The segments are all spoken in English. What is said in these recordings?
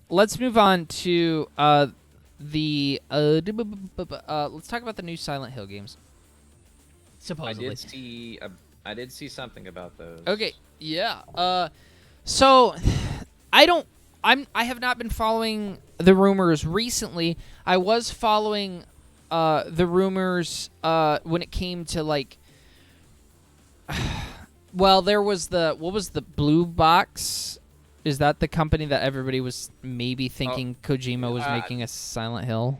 let's move on to the let's talk about the new Silent Hill games. Supposedly. I did see something about those. Okay, yeah. So I have not been following the rumors recently. I was following the rumors when it came to like well, there was what was the Blue Box? Is that the company that everybody was maybe thinking Kojima was making a Silent Hill?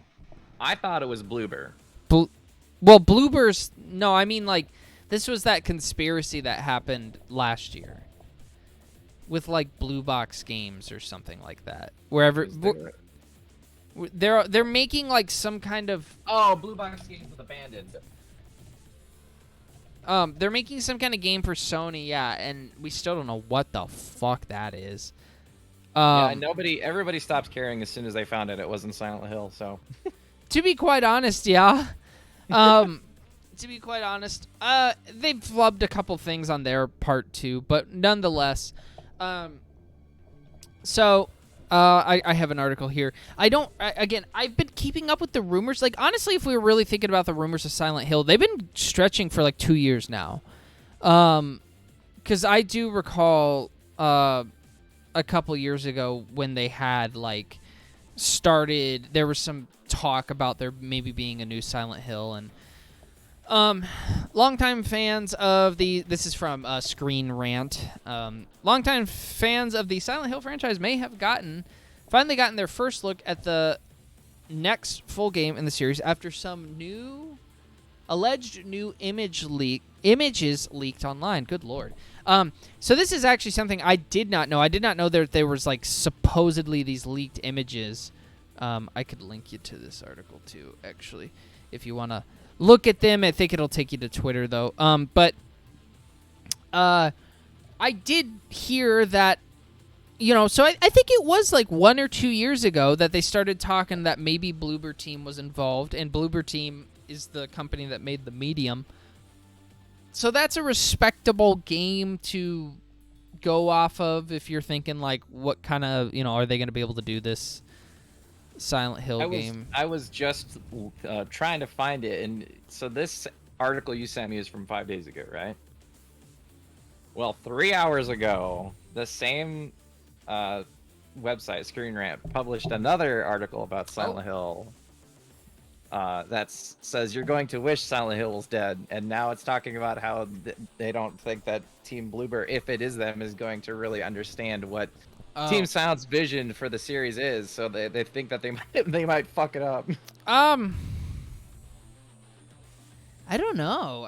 I thought it was Bloober. Well, Bloober's no, I mean like this was that conspiracy that happened last year with like Blue Box Games or something like that. Wherever they're making like some kind of Blue Box Games with Abandoned. They're making some kind of game for Sony, yeah, and we still don't know what the fuck that is. Yeah, everybody stopped caring as soon as they found it wasn't Silent Hill, so. To be quite honest, yeah. To be quite honest, they've flubbed a couple things on their part too, but nonetheless, so I have an article here. I've been keeping up with the rumors. Like, honestly, if we were really thinking about the rumors of Silent Hill, they've been stretching for like 2 years now. Because I do recall a couple years ago when they had like started, there was some talk about there maybe being a new Silent Hill, and longtime fans of this is from Screen Rant. Longtime fans of the Silent Hill franchise may have finally gotten their first look at the next full game in the series after some alleged new images leaked online. Good lord. So this is actually something I did not know. I did not know that there was like supposedly these leaked images. I could link you to this article too, actually, if you want to look at them. I think it'll take you to Twitter, though. But I did hear that, so I think it was like 1 or 2 years ago that they started talking that maybe Bloober Team was involved, and Bloober Team is the company that made the Medium. So that's a respectable game to go off of if you're thinking, like, what kind of, are they going to be able to do this Silent Hill game? I was just trying to find it, and so this article you sent me is from 5 days ago, right? Well, 3 hours ago, the same website, Screen Rant, published another article about Silent Hill that says you're going to wish Silent Hill was dead, and now it's talking about how they don't think that Team Bloober, if it is them, is going to really understand what Team Sound's vision for the series is, so they think that they might fuck it up. I don't know.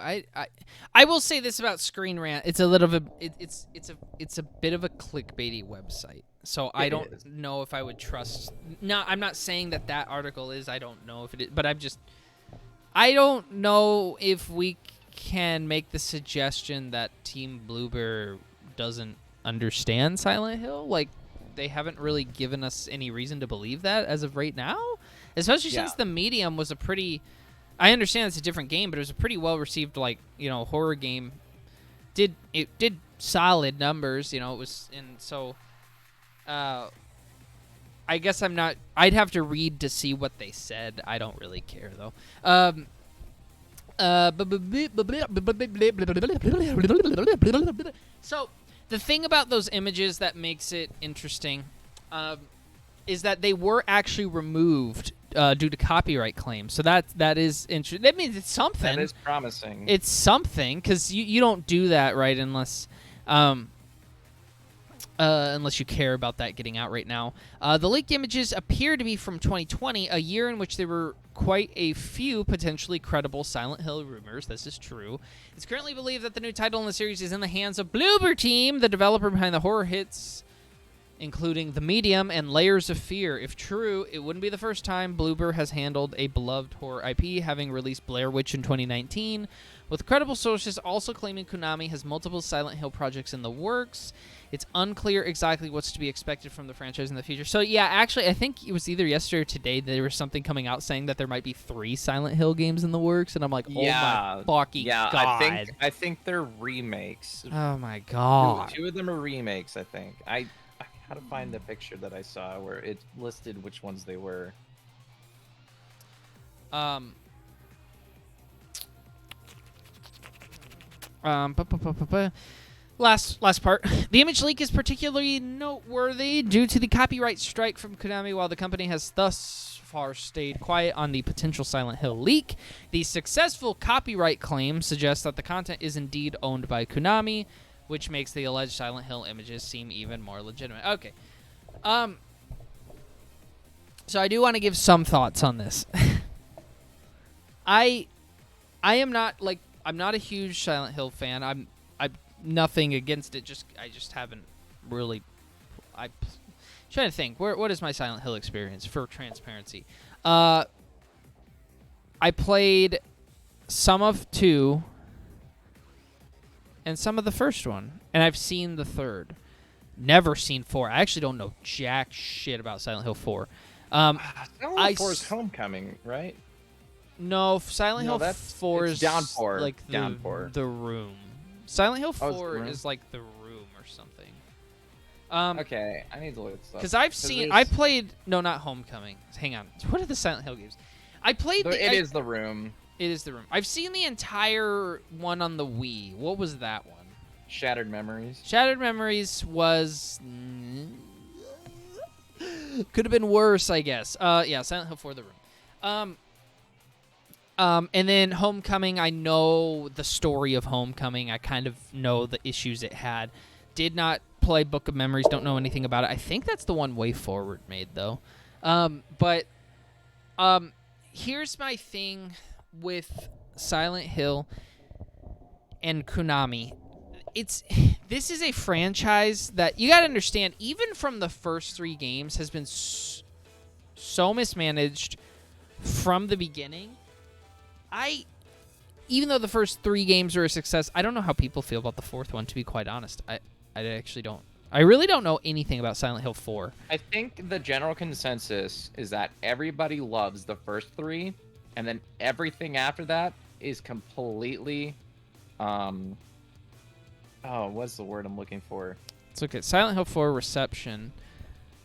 I will say this about Screen Rant. It's a little bit it's a bit of a clickbaity website. So I don't know if I would trust. No, I'm not saying that article is. I don't know if it is, but I don't know if we can make the suggestion that Team Bloober doesn't understand Silent Hill. Like, they haven't really given us any reason to believe that as of right now, especially since the Medium was a pretty, I understand it's a different game, but it was a pretty well received, like, horror game. It did solid numbers, it was, and so I guess I'd have to read to see what they said. I don't really care though. So the thing about those images that makes it interesting is that they were actually removed due to copyright claims. So that is interesting. That means it's something. That is promising. It's something, because you don't do that, right, unless you care about that getting out right now. The leaked images appear to be from 2020, a year in which there were quite a few potentially credible Silent Hill rumors. This is true. It's currently believed that the new title in the series is in the hands of Bloober Team, the developer behind the horror hits, including The Medium and Layers of Fear. If true, it wouldn't be the first time Bloober has handled a beloved horror IP, having released Blair Witch in 2019, with credible sources also claiming Konami has multiple Silent Hill projects in the works. It's unclear exactly what's to be expected from the franchise in the future. So, yeah, actually, I think it was either yesterday or today there was something coming out saying that there might be 3 Silent Hill games in the works, and I'm like, oh my fucking god. I think they're remakes. Oh my god. 2 of them are remakes, I think. how to find the picture that I saw where it listed which ones they were. Last part. The image leak is particularly noteworthy due to the copyright strike from Konami. While the company has thus far stayed quiet on the potential Silent Hill leak, the successful copyright claim suggests that the content is indeed owned by Konami, which makes the alleged Silent Hill images seem even more legitimate. Okay. So I do want to give some thoughts on this. I am not like I'm not a huge Silent Hill fan. I'm nothing against it. I just haven't really. I'm trying to think. What is my Silent Hill experience for transparency? I played some of 2 and some of the first one, and I've seen the third. Never seen 4. I actually don't know jack shit about Silent Hill 4. Silent Hill 4 is Homecoming, right? No, Silent Hill 4 is Downpour. like the room. Silent Hill 4 is like the room or something. Okay, I need to look this up. Because I played, no, not Homecoming. Hang on. What are the Silent Hill games? I played It is the room. It is the room. I've seen the entire one on the Wii. What was that one? Shattered Memories. Shattered Memories was... could have been worse, I guess. Yeah, Silent Hill 4, the room. And then Homecoming, I know the story of Homecoming. I kind of know the issues it had. Did not play Book of Memories. Don't know anything about it. I think that's the one Way Forward made, though. But here's my thing with Silent Hill and Konami. This is a franchise that you got to understand, even from the first 3 games, has been so mismanaged from the beginning. Even though the first 3 games are a success, I don't know how people feel about the 4th one, to be quite honest. I actually don't. I really don't know anything about Silent Hill 4. I think the general consensus is that everybody loves the first 3, and then everything after that is completely, what's the word I'm looking for? Let's look at Silent Hill 4 reception.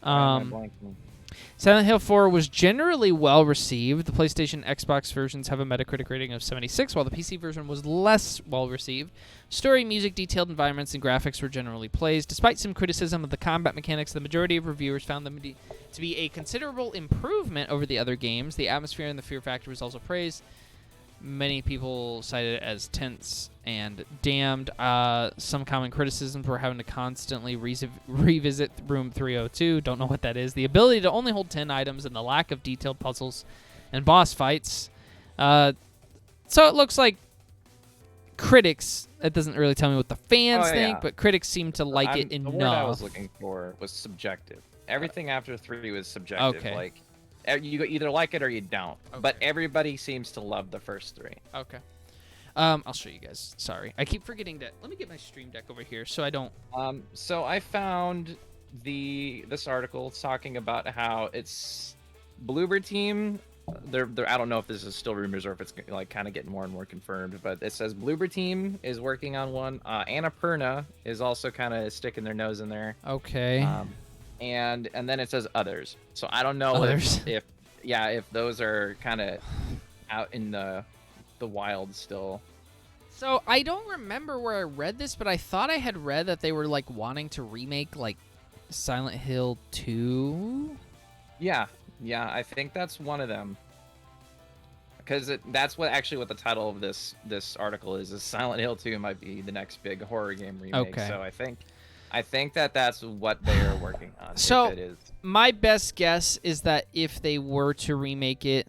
Why am I blanking? Silent Hill 4 was generally well received. The PlayStation and Xbox versions have a Metacritic rating of 76, while the PC version was less well received. Story, music, detailed environments, and graphics were generally praised. Despite some criticism of the combat mechanics, the majority of reviewers found them to be a considerable improvement over the other games. The atmosphere and the fear factor was also praised. Many people cited it as tense and damned. Some common criticisms were having to constantly revisit Room 302. Don't know what that is. The ability to only hold 10 items and the lack of detailed puzzles and boss fights. So it looks like critics, that doesn't really tell me what the fans think, but critics seem to like it enough. The word I was looking for was subjective. Everything after 3 was subjective. Okay. Like, you either like it or you don't. Okay. But everybody seems to love the first 3. Okay. I'll show you guys. Sorry. I keep forgetting to... Let me get my Stream Deck over here so I don't... So I found this article talking about how it's Bloober Team. They're I don't know if this is still rumors or if it's like kind of getting more and more confirmed, but it says Bloober Team is working on one. Annapurna is also kind of sticking their nose in there. Okay. And then it says others. So I don't know if those are kind of out in the wild still. So I don't remember where I read this, but I thought I had read that they were like wanting to remake like Silent Hill 2. Yeah, I think that's one of them. Because that's what the title of this article is Silent Hill 2 might be the next big horror game remake. Okay. So I think that's what they are working on. So if it is. My best guess is that if they were to remake it,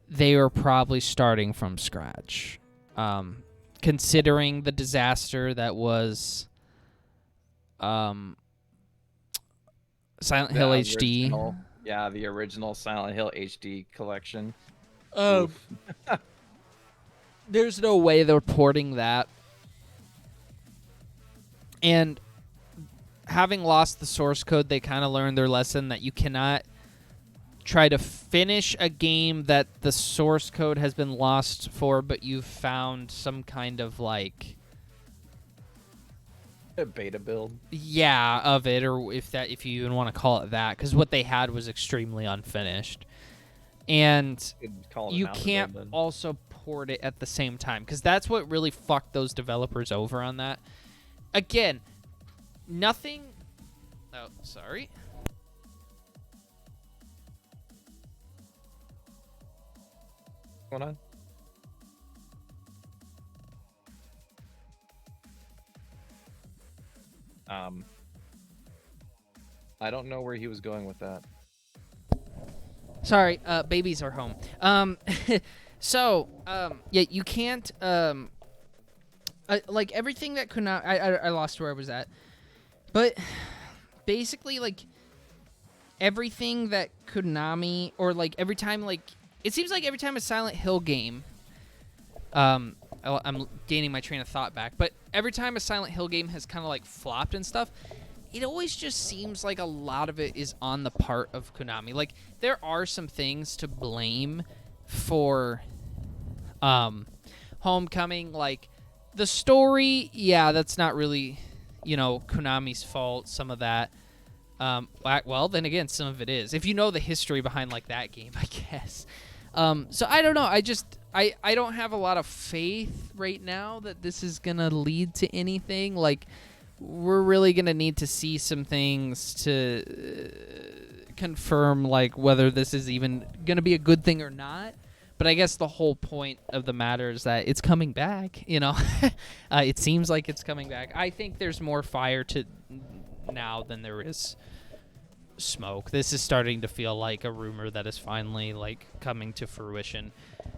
they are probably starting from scratch. Considering the disaster that was Silent Hill HD. The original Silent Hill HD collection. There's no way they're porting that. And having lost the source code, they kind of learned their lesson that you cannot try to finish a game that the source code has been lost for, but you've found some kind of like A beta build. Yeah, of it, or if you even want to call it that, because what they had was extremely unfinished, and you can't also port it at the same time, because that's what really fucked those developers over on that. Again, nothing. Oh, sorry. What's going on? I don't know where he was going with that. Sorry, babies are home. So, yeah, you can't, like, everything that could not, I lost where I was at, but basically, like, everything that Konami, or, like, every time, like, it seems like every time a Silent Hill game, I'm gaining my train of thought back, but every time a Silent Hill game has kind of, like, flopped and stuff, it always just seems like a lot of it is on the part of Konami. Like, there are some things to blame for Homecoming. Like, the story, yeah, that's not really, Konami's fault, some of that. Well, then again, some of it is. If you know the history behind, like, that game, I guess. So I don't know. I don't have a lot of faith right now that this is going to lead to anything. Like, we're really going to need to see some things to confirm, like, whether this is even going to be a good thing or not. But I guess the whole point of the matter is that it's coming back, It seems like it's coming back. I think there's more fire to now than there is smoke. This is starting to feel like a rumor that is finally, like, coming to fruition.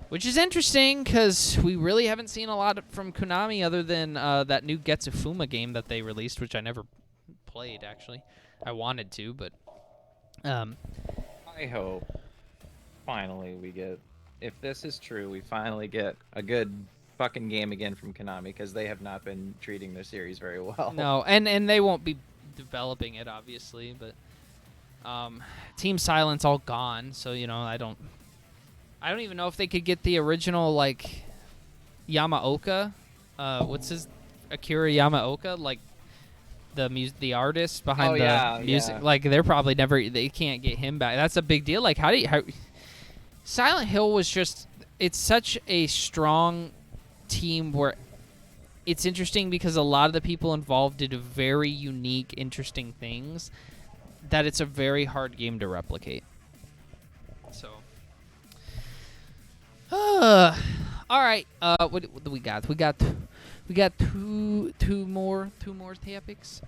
Which is interesting, because we really haven't seen a lot from Konami other than that new Getsufuma game that they released, which I never played, actually. I wanted to, but... I hope finally we get... If this is true, we finally get a good fucking game again from Konami, because they have not been treating their series very well. No, and they won't be developing it, obviously, but... Team Silent's all gone, so, I don't even know if they could get the original, like, Yamaoka. Akira Yamaoka, like, the artist behind the music. Yeah. Like, they're probably they can't get him back. That's a big deal. Like, Silent Hill was just, it's such a strong team where it's interesting because a lot of the people involved did very unique, interesting things that it's a very hard game to replicate. So... all right. What do we got? We got two more topics.